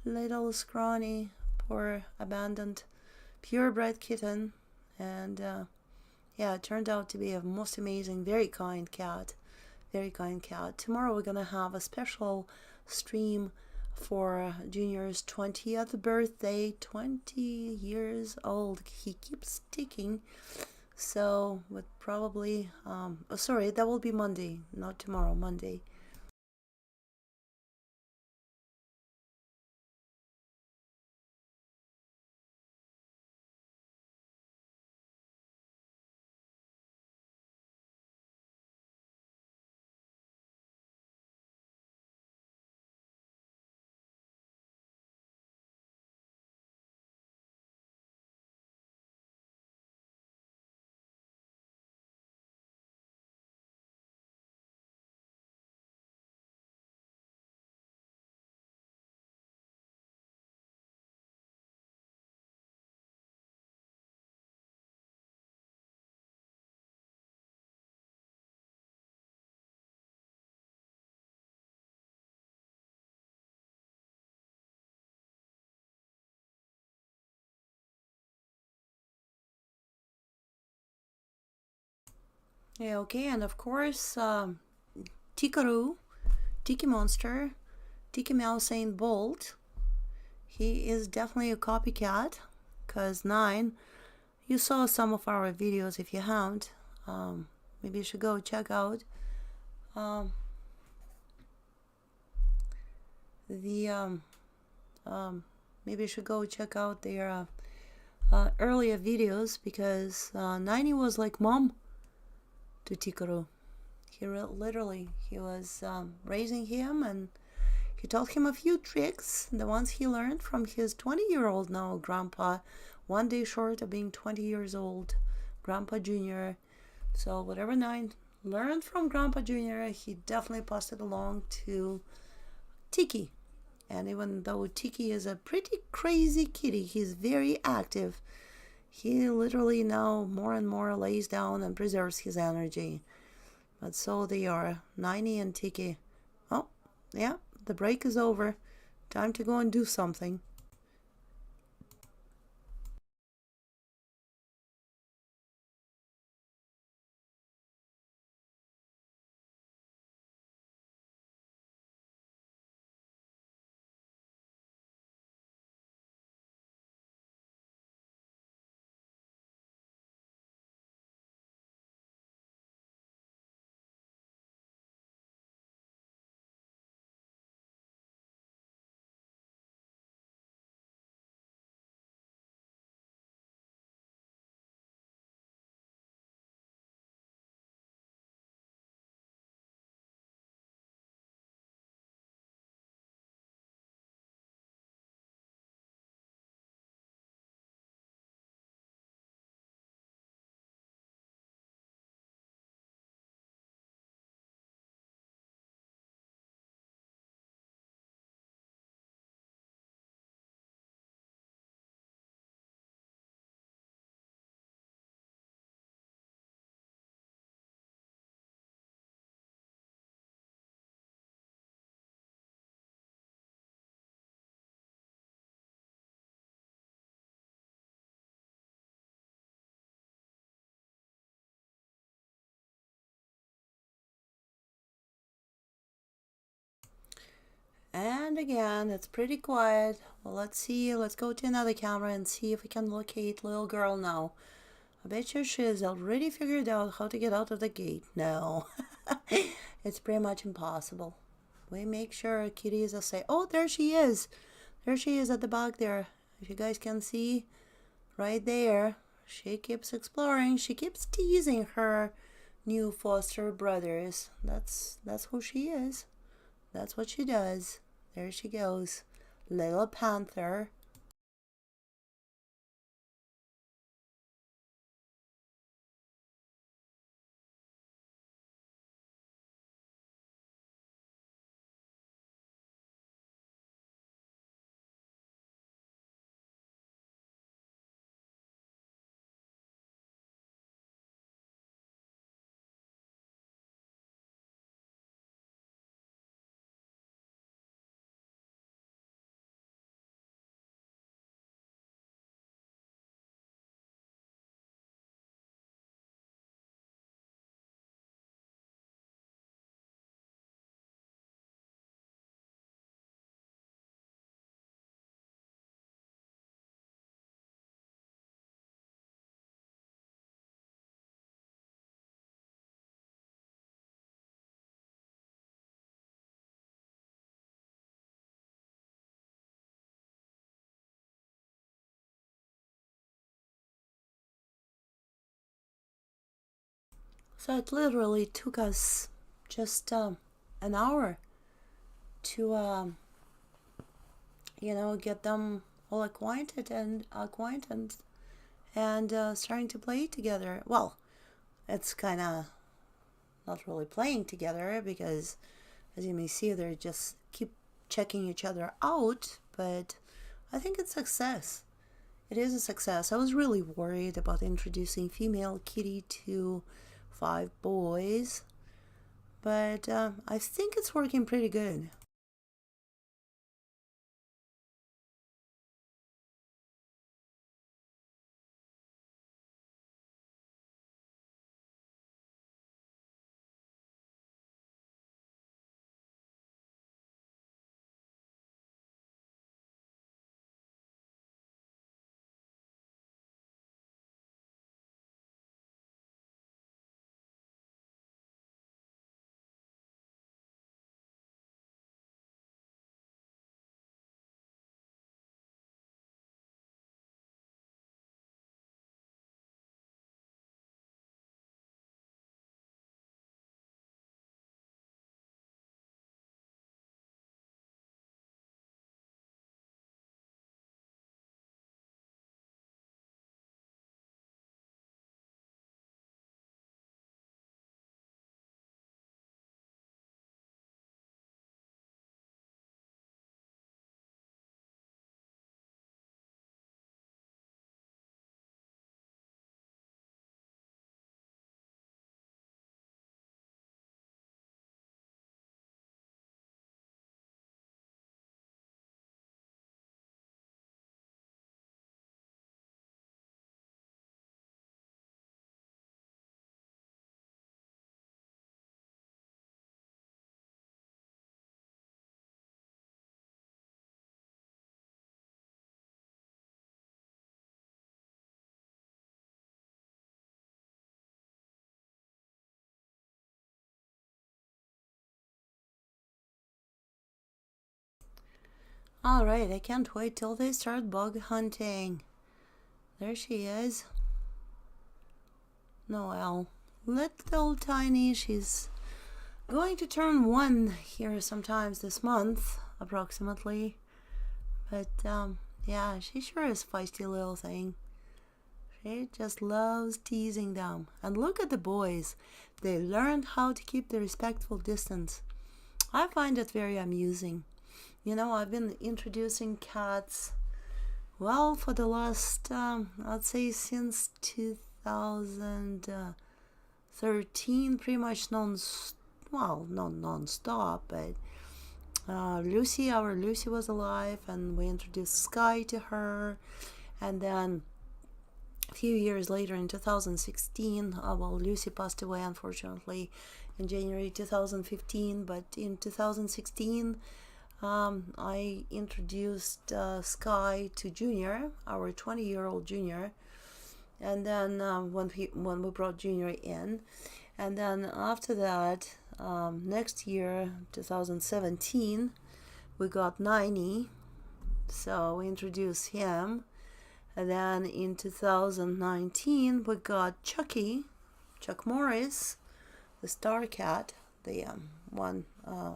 Little scrawny, poor, abandoned, purebred kitten. And yeah, it turned out to be a most amazing, very kind cat. Very kind cat. Tomorrow we're going to have a special stream for Junior's 20th birthday. 20 years old. He keeps ticking. So, but probably, sorry, that will be Monday, not tomorrow, Monday. Yeah, okay, and of course, Tikaru, Tiki Monster, Tiki Mouse Bolt, he is definitely a copycat, because 9, you saw some of our videos. If you haven't, maybe you should go check out maybe you should go check out their earlier videos, because 90 was like mom to Tikaru. He was raising him, and he taught him a few tricks, the ones he learned from his 20-year-old now grandpa, one day short of being 20 years old, Grandpa Junior. So whatever 9 learned from Grandpa Junior, he definitely passed it along to Tiki. And even though Tiki is a pretty crazy kitty, he's very active. He literally now more and more lays down and preserves his energy. But so they are, 90 and Tiki. Oh, yeah, the break is over. Time to go and do something. And again, it's pretty quiet. Well, let's see. Let's go to another camera and see if we can locate little girl now. I bet you she's already figured out how to get out of the gate. No, it's pretty much impossible. We make sure Kitty is safe. Oh, there she is. There she is at the back there. If you guys can see, right there. She keeps exploring. She keeps teasing her new foster brothers. That's who she is. That's what she does. There she goes. Little panther. So it literally took us just an hour to get them all acquainted and starting to play together. Well, it's kind of not really playing together because, as you may see, they just keep checking each other out. But I think it's a success. It is a success. I was really worried about introducing female kitty to 5 boys, but I think it's working pretty good. All right, I can't wait till they start bug hunting. There she is, Noel. Little tiny. She's going to turn 1 here sometimes this month, approximately. But yeah, she sure is a feisty little thing. She just loves teasing them. And look at the boys. They learned how to keep the respectful distance. I find it very amusing. I've been introducing cats, well, for the last, I'd say since 2013, pretty much not non-stop, but our Lucy was alive, and we introduced Sky to her, and then a few years later in 2016, Lucy passed away, unfortunately, in January 2015, but in 2016, I introduced Sky to Junior, our 20-year-old Junior, and then when we brought Junior in, and then after that, next year, 2017, we got 90, so we introduced him, and then in 2019 we got Chuck Morris, the star cat, the one,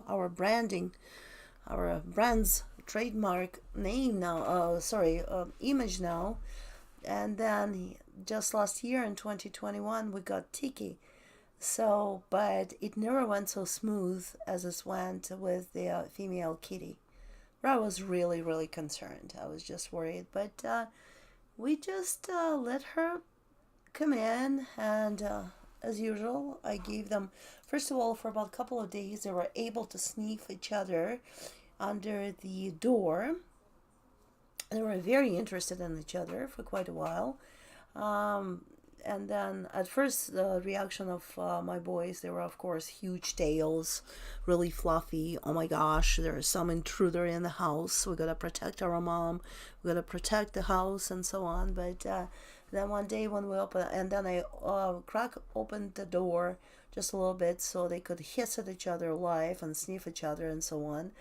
our brand's trademark name now, image now. And then just last year in 2021, we got Tiki. So, but it never went so smooth as it went with the female kitty. I was really, really concerned. I was just worried. But we just let her come in, and as usual, I gave them, first of all, for about a couple of days, they were able to sniff each other under the door. They were very interested in each other for quite a while. And then at first, the reaction of my boys, they were, of course, huge tails, really fluffy. Oh my gosh, there's some intruder in the house. We gotta protect our mom. We gotta protect the house and so on. But then one day when we opened, and then I crack opened the door just a little bit so they could hiss at each other live and sniff each other and so on.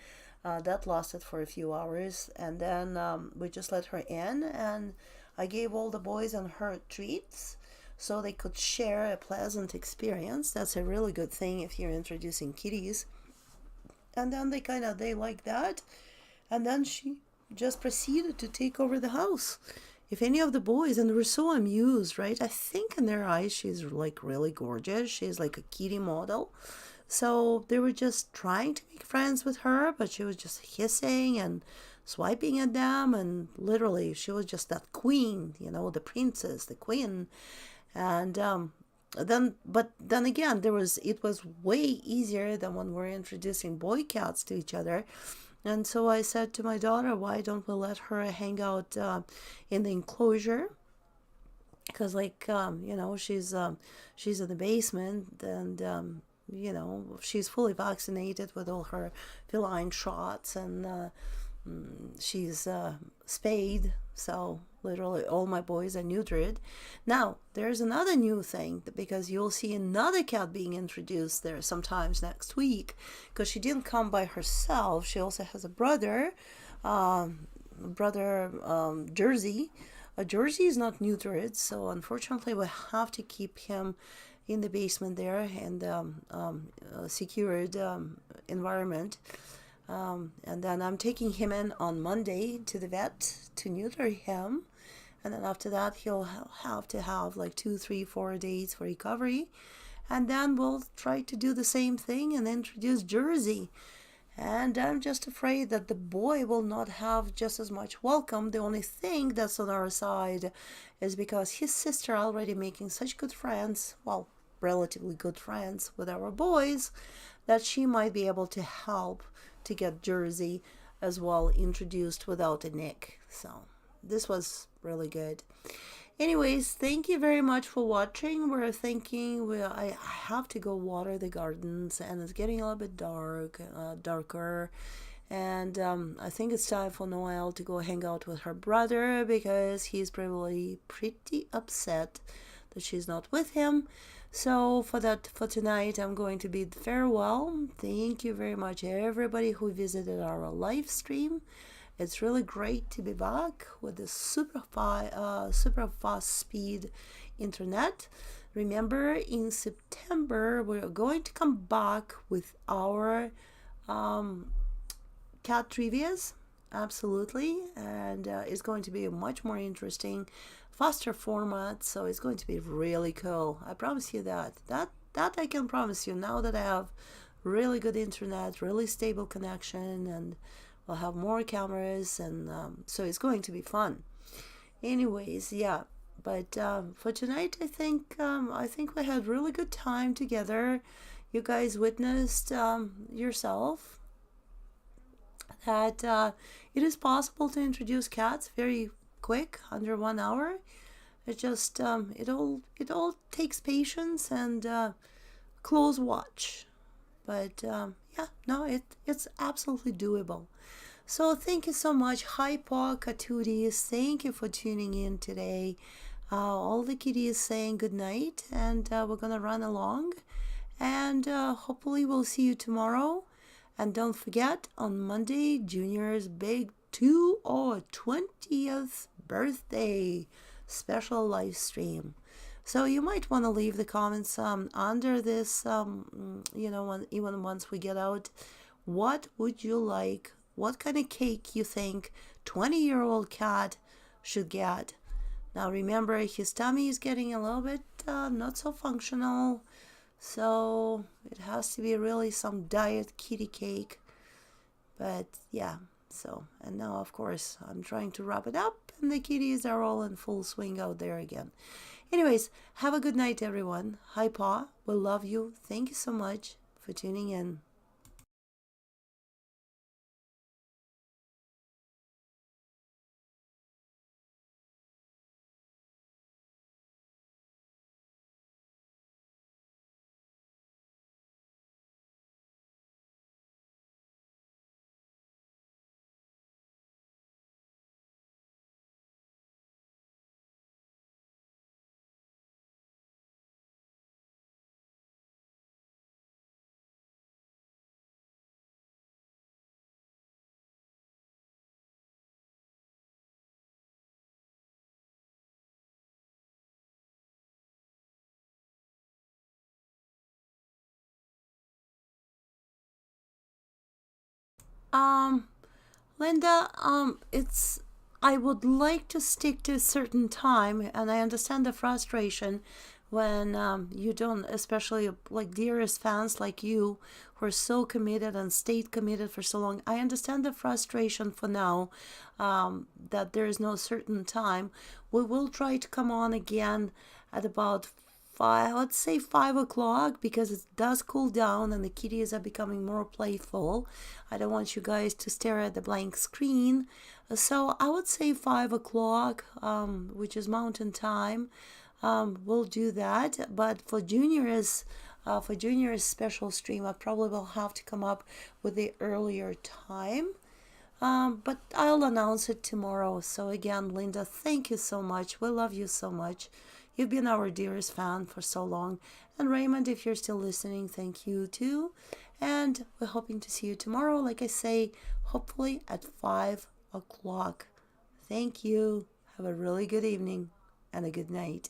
That lasted for a few hours, and then we just let her in, and I gave all the boys and her treats so they could share a pleasant experience. That's a really good thing if you're introducing kitties. And then they like that, and then she just proceeded to take over the house. If any of the boys, and they were so amused, right? I think in their eyes she's like really gorgeous. She's like a kitty model. So they were just trying to make friends with her, but she was just hissing and swiping at them, and literally she was just that queen, the princess, the queen. And then again, it was way easier than when we're introducing boy cats to each other. And so I said to my daughter, why don't we let her hang out in the enclosure? Because she's in the basement, and she's fully vaccinated with all her feline shots, and she's spayed. So literally all my boys are neutered. Now there's another new thing, because you'll see another cat being introduced there sometimes next week, because she didn't come by herself. She also has a brother, Jersey. Jersey is not neutered, so unfortunately we have to keep him in the basement there in the secured environment. And then I'm taking him in on Monday to the vet to neuter him. And then after that, he'll have to have like 2, 3, 4 days for recovery. And then we'll try to do the same thing and introduce Jersey. And I'm just afraid that the boy will not have just as much welcome. The only thing that's on our side is because his sister already making such good friends, well, relatively good friends with our boys, that she might be able to help to get Jersey as well introduced without a nick. So this was really good. Anyways, thank you very much for watching. We're thinking I have to go water the gardens, and it's getting a little bit darker. And I think it's time for Noel to go hang out with her brother, because he's probably pretty upset that she's not with him. So for tonight, I'm going to bid farewell. Thank you very much, everybody who visited our live stream. It's really great to be back with the super fast speed internet. Remember, in September, we're going to come back with our cat trivias. Absolutely. And it's going to be a much more interesting, faster format, so it's going to be really cool. I promise you that I can promise you, now that I have really good internet, really stable connection, and we'll have more cameras, and so it's going to be fun. Anyways, yeah, but for tonight, I think we had really good time together. You guys witnessed yourself that it is possible to introduce cats very quick, under 1 hour. It just it all takes patience and close watch, but yeah, no, it's absolutely doable. So thank you so much. Hi Paw Catooties, thank you for tuning in today. All the kitties saying good night, and we're gonna run along, and hopefully we'll see you tomorrow. And don't forget, on Monday, Junior's big 20th birthday special live stream. So you might want to leave the comments under this, even once we get out. What would you like? What kind of cake you think 20-year-old cat should get? Now remember, his tummy is getting a little bit not so functional, so it has to be really some diet kitty cake. But yeah, so, and now of course I'm trying to wrap it up and the kitties are all in full swing out there again. Anyways, have a good night, everyone. Hi, Pa. We love you. Thank you so much for tuning in. Um, Linda, I would like to stick to a certain time, and I understand the frustration when you don't, especially like dearest fans like you who are so committed and stayed committed for so long. I understand the frustration for now, that there is no certain time. We will try to come on again at about five, let's say 5 o'clock, because it does cool down and the kitties are becoming more playful. I don't want you guys to stare at the blank screen. So I would say 5 o'clock, which is mountain time. We'll do that. But for Junior's special stream, I probably will have to come up with the earlier time. But I'll announce it tomorrow. So again, Linda, thank you so much. We love you so much. You've been our dearest fan for so long. And Raymond, if you're still listening, thank you too. And we're hoping to see you tomorrow, like I say, hopefully at 5 o'clock. Thank you. Have a really good evening and a good night.